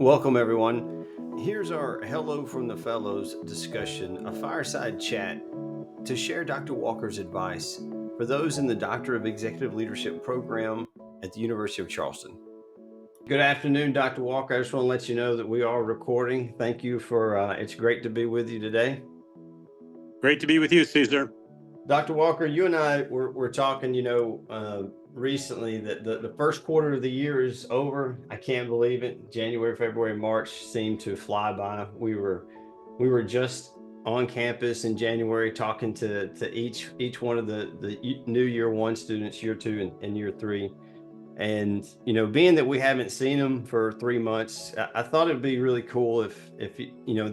Welcome, everyone. Here's our Hello from the Fellows discussion, a fireside chat to share Dr. Walker's advice for those in the Doctor of Executive Leadership program at the University of Charleston. Good afternoon, Dr. Walker. I just want to let you know that we are recording. Thank you for, it's great to be with you today. Great to be with you, Caesar. Dr. Walker, you and I were talking, recently that the first quarter of the year is over. I can't believe it. January, February, March seemed to fly by. We were just on campus in January talking to each one of the new year one students, year two and year three. And, being that we haven't seen them for 3 months, I thought it'd be really cool if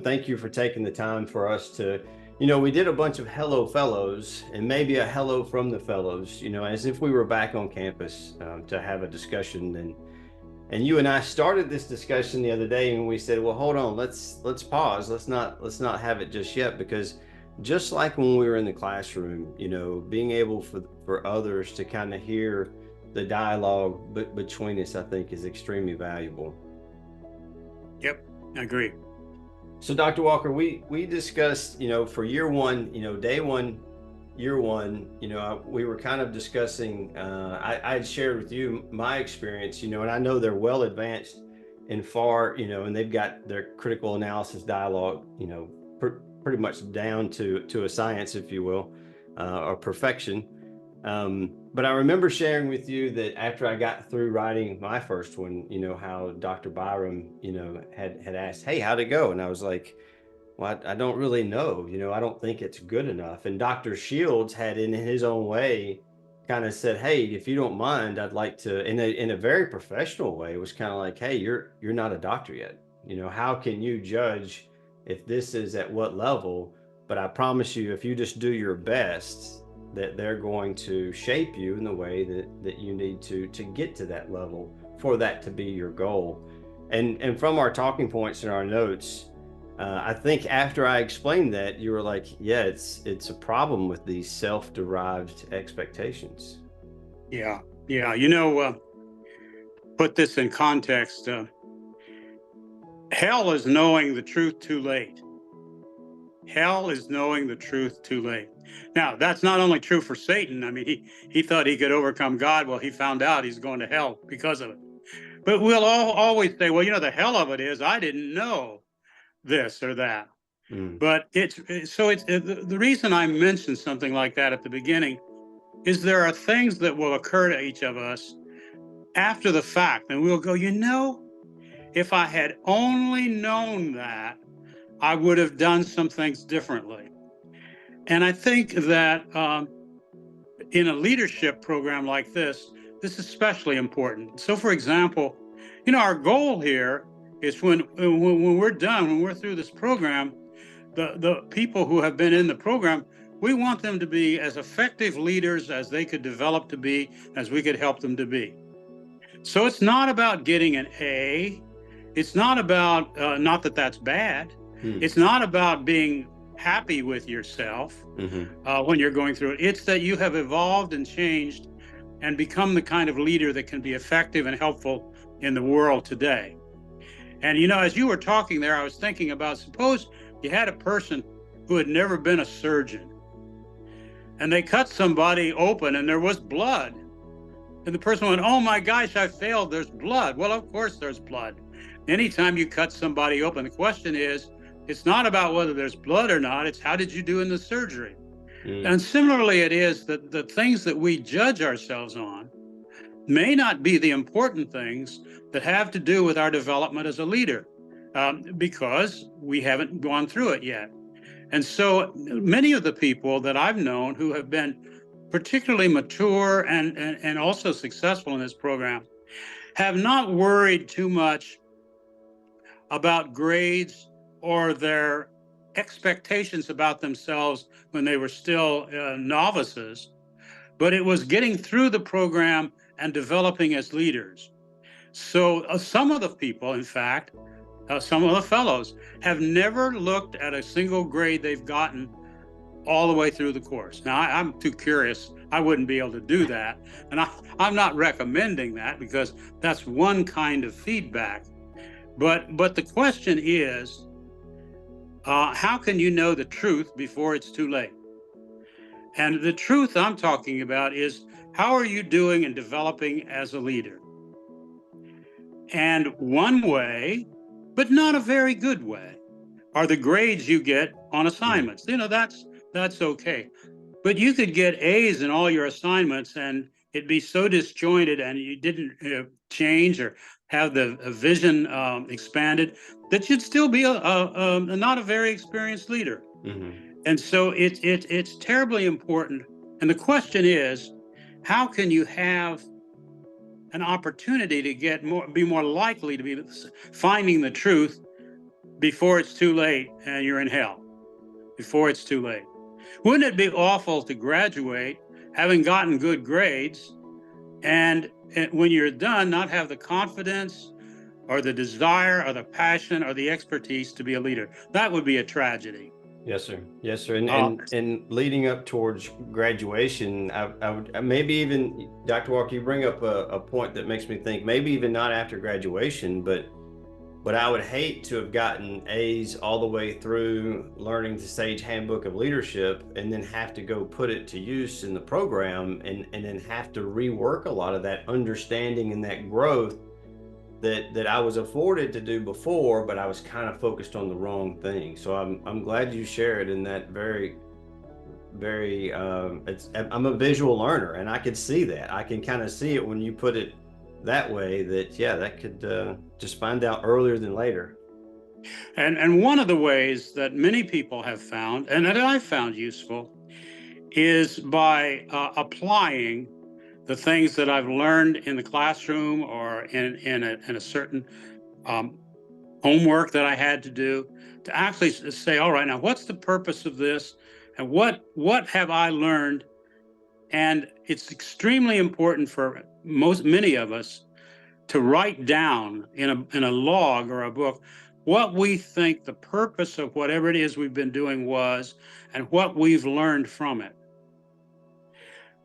thank you for taking the time for us to, we did a bunch of hello fellows and maybe a hello from the fellows, as if we were back on campus to have a discussion. And you and I started this discussion the other day and we said, well, hold on, let's pause. Let's not have it just yet, because just like when we were in the classroom, being able for others to kind of hear the dialogue between us, I think, is extremely valuable. Yep, I agree. So, Dr. Walker, we discussed, for year one, day one, year one, we were kind of discussing, I had shared with you my experience, and I know they're well advanced and far, and they've got their critical analysis dialogue, pretty much down to a science, if you will, or perfection. But I remember sharing with you that after I got through writing my first one, how Dr. Byram, had asked, hey, how'd it go? And I was like, well, I don't really know, I don't think it's good enough. And Dr. Shields had, in his own way, kind of said, hey, if you don't mind, I'd like to, in a very professional way, it was kind of like, hey, you're not a doctor yet. How can you judge if this is at what level? But I promise you, if you just do your best, that they're going to shape you in the way that you need to get to that level for that to be your goal. And from our talking points in our notes, I think after I explained that, you were like, yeah, it's a problem with these self-derived expectations. Yeah. Put this in context. Hell is knowing the truth too late. Hell is knowing the truth too late. Now, that's not only true for Satan. I mean, he thought he could overcome God. Well, he found out he's going to hell because of it. But we'll always say, well, the hell of it is I didn't know this or that. But the reason I mentioned something like that at the beginning is there are things that will occur to each of us after the fact, and we'll go, if I had only known that, I would have done some things differently. And I think that in a leadership program like this is especially important. So, for example, our goal here is when we're done, when we're through this program, the people who have been in the program, we want them to be as effective leaders as they could develop to be, as we could help them to be. So it's not about getting an A. It's not about, not that that's bad. It's not about being happy with yourself when you're going through it. It's that you have evolved and changed and become the kind of leader that can be effective and helpful in the world today. And, as you were talking there, I was thinking about, suppose you had a person who had never been a surgeon and they cut somebody open and there was blood. And the person went, oh my gosh, I failed. There's blood. Well, of course there's blood. Anytime you cut somebody open, the question is, it's not about whether there's blood or not, it's how did you do in the surgery? And similarly, it is that the things that we judge ourselves on may not be the important things that have to do with our development as a leader, because we haven't gone through it yet. And so many of the people that I've known who have been particularly mature and also successful in this program have not worried too much about grades or their expectations about themselves when they were still novices, but it was getting through the program and developing as leaders. So some of the people, in fact, some of the fellows have never looked at a single grade they've gotten all the way through the course. Now, I'm too curious. I wouldn't be able to do that. And I'm not recommending that, because that's one kind of feedback. But the question is, how can you know the truth before it's too late? And the truth I'm talking about is, how are you doing and developing as a leader? And one way, but not a very good way, are the grades you get on assignments. That's okay. But you could get A's in all your assignments and it'd be so disjointed, and you didn't change or have the vision expanded, that you'd still be not a very experienced leader. Mm-hmm. And so it's terribly important. And the question is, how can you have an opportunity to be more likely to be finding the truth before it's too late and you're in hell, before it's too late? Wouldn't it be awful to graduate having gotten good grades and when you're done, not have the confidence or the desire or the passion or the expertise to be a leader? That would be a tragedy. Yes, sir. Yes, sir. And leading up towards graduation, I would maybe even, Dr. Walker, you bring up a point that makes me think maybe even not after graduation, but I would hate to have gotten A's all the way through learning the Sage Handbook of Leadership and then have to go put it to use in the program and then have to rework a lot of that understanding and that growth that I was afforded to do before, but I was kind of focused on the wrong thing. So I'm glad you shared in that very, very, I'm a visual learner and I could see that. I can kind of see it when you put it that way, that, yeah, that could just find out earlier than later. And one of the ways that many people have found, and that I found useful, is by applying the things that I've learned in the classroom or in a certain homework that I had to do, to actually say, all right, now what's the purpose of this, and what have I learned? And it's extremely important for many of us to write down in a log or a book what we think the purpose of whatever it is we've been doing was, and what we've learned from it,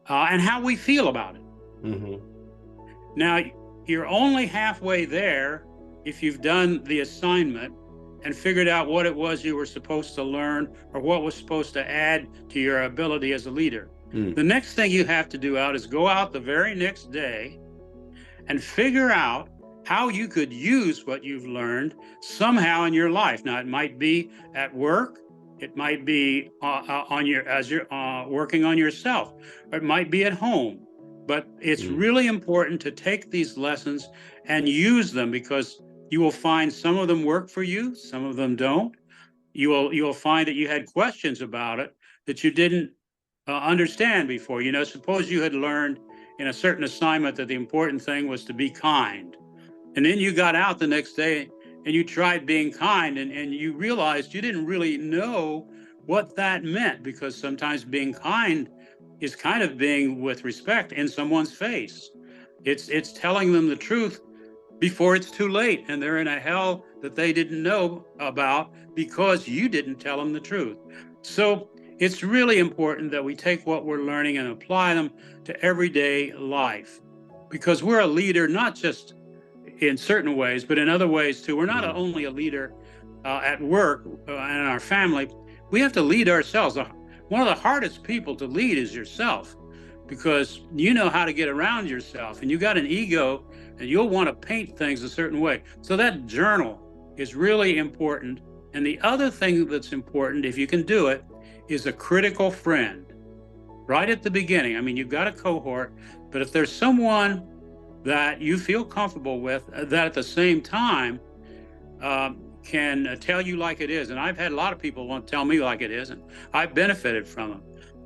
and how we feel about it. Mm-hmm. Now, you're only halfway there if you've done the assignment and figured out what it was you were supposed to learn or what was supposed to add to your ability as a leader. The next thing you have to do is go out the very next day and figure out how you could use what you've learned somehow in your life. Now, it might be at work, it might be as you're working on yourself, or it might be at home. But it's really important to take these lessons and use them, because you will find some of them work for you, some of them don't. You'll find that you had questions about it that you didn't understand before. Suppose you had learned in a certain assignment that the important thing was to be kind. And then you got out the next day and you tried being kind, and you realized you didn't really know what that meant, because sometimes being kind is kind of being with respect in someone's face. It's telling them the truth before it's too late and they're in a hell that they didn't know about because you didn't tell them the truth. So it's really important that we take what we're learning and apply them to everyday life, because we're a leader, not just in certain ways, but in other ways too. We're not only a leader at work and in our family. We have to lead ourselves. One of the hardest people to lead is yourself, because you know how to get around yourself, and you got an ego and you'll want to paint things a certain way. So that journal is really important. And the other thing that's important, if you can do it, is a critical friend right at the beginning. I mean, you've got a cohort, but if there's someone that you feel comfortable with, that at the same time can tell you like it is. And I've had a lot of people want to tell me like it is, and I've benefited from them.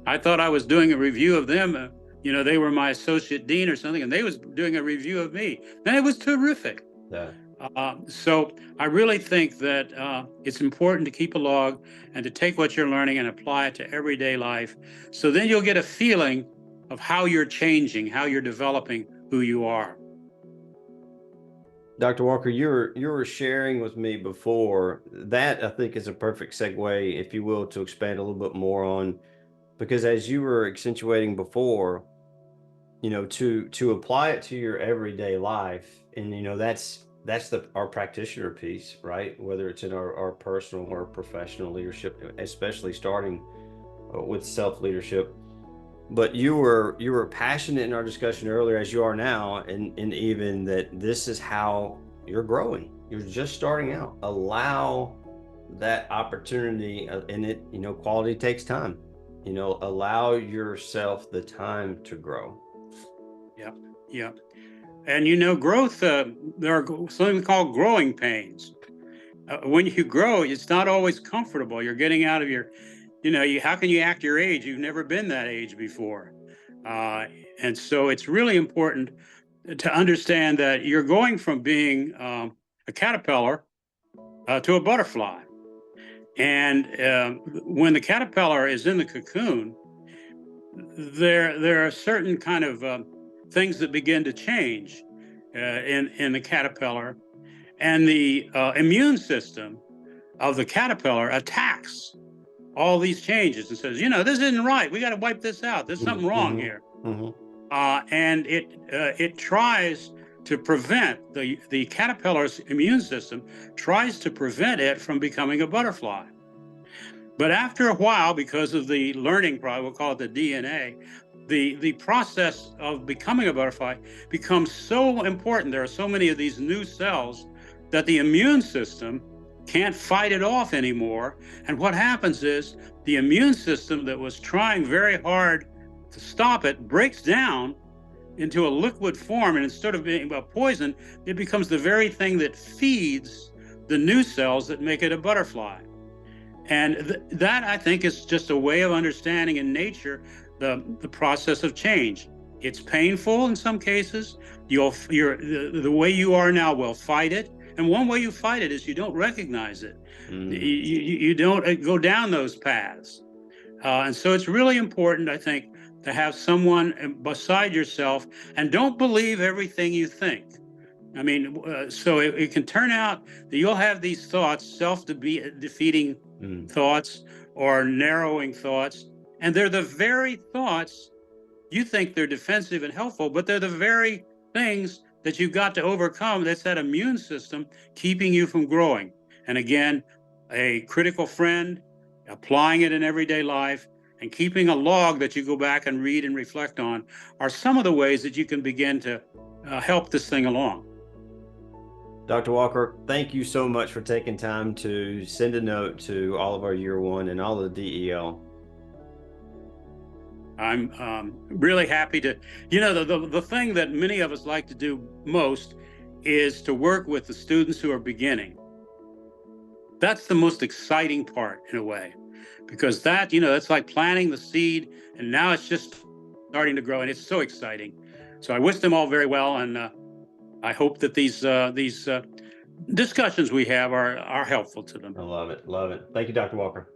I thought I was doing a review of them. They were my associate dean or something, and they was doing a review of me, and it was terrific. Yeah. So I really think that it's important to keep a log and to take what you're learning and apply it to everyday life. So then you'll get a feeling of how you're changing, how you're developing who you are. Dr. Walker, you were sharing with me before that, I think, is a perfect segue, if you will, to expand a little bit more on, because as you were accentuating before, to apply it to your everyday life, and that's that's our practitioner piece, right? Whether it's in our personal or professional leadership, especially starting with self-leadership. But you were passionate in our discussion earlier, as you are now, and even that this is how you're growing. You're just starting out. Allow that opportunity, and it, quality takes time. Allow yourself the time to grow. Yeah, yeah. And growth, there are something called growing pains. When you grow, it's not always comfortable. You're getting out of your, how can you act your age? You've never been that age before. And so it's really important to understand that you're going from being a caterpillar to a butterfly. And when the caterpillar is in the cocoon, there are certain kind of things that begin to change in the caterpillar, and the immune system of the caterpillar attacks all these changes and says, this isn't right. We got to wipe this out. There's something wrong here. And it tries to prevent the caterpillar's immune system tries to prevent it from becoming a butterfly. But after a while, because of the learning, probably we'll call it the DNA, the process of becoming a butterfly becomes so important. There are so many of these new cells that the immune system can't fight it off anymore. And what happens is the immune system that was trying very hard to stop it breaks down into a liquid form. And instead of being a poison, it becomes the very thing that feeds the new cells that make it a butterfly. And that, I think, is just a way of understanding in nature the process of change. It's painful in some cases. The way you are now will fight it. And one way you fight it is you don't recognize it. You don't go down those paths. And so it's really important, I think, to have someone beside yourself, and don't believe everything you think. I mean, so it can turn out that you'll have these thoughts, self-defeating thoughts or narrowing thoughts, and they're the very thoughts you think they're defensive and helpful, but they're the very things that you've got to overcome. That's that immune system keeping you from growing. And again, a critical friend, applying it in everyday life, and keeping a log that you go back and read and reflect on are some of the ways that you can begin to help this thing along. Dr. Walker, thank you so much for taking time to send a note to all of our year one and all of the DEL. I'm really happy to, the thing that many of us like to do most is to work with the students who are beginning. That's the most exciting part in a way, because that, it's like planting the seed, and now it's just starting to grow, and it's so exciting. So I wish them all very well, and I hope that these discussions we have are helpful to them. I love it. Love it. Thank you, Dr. Walker.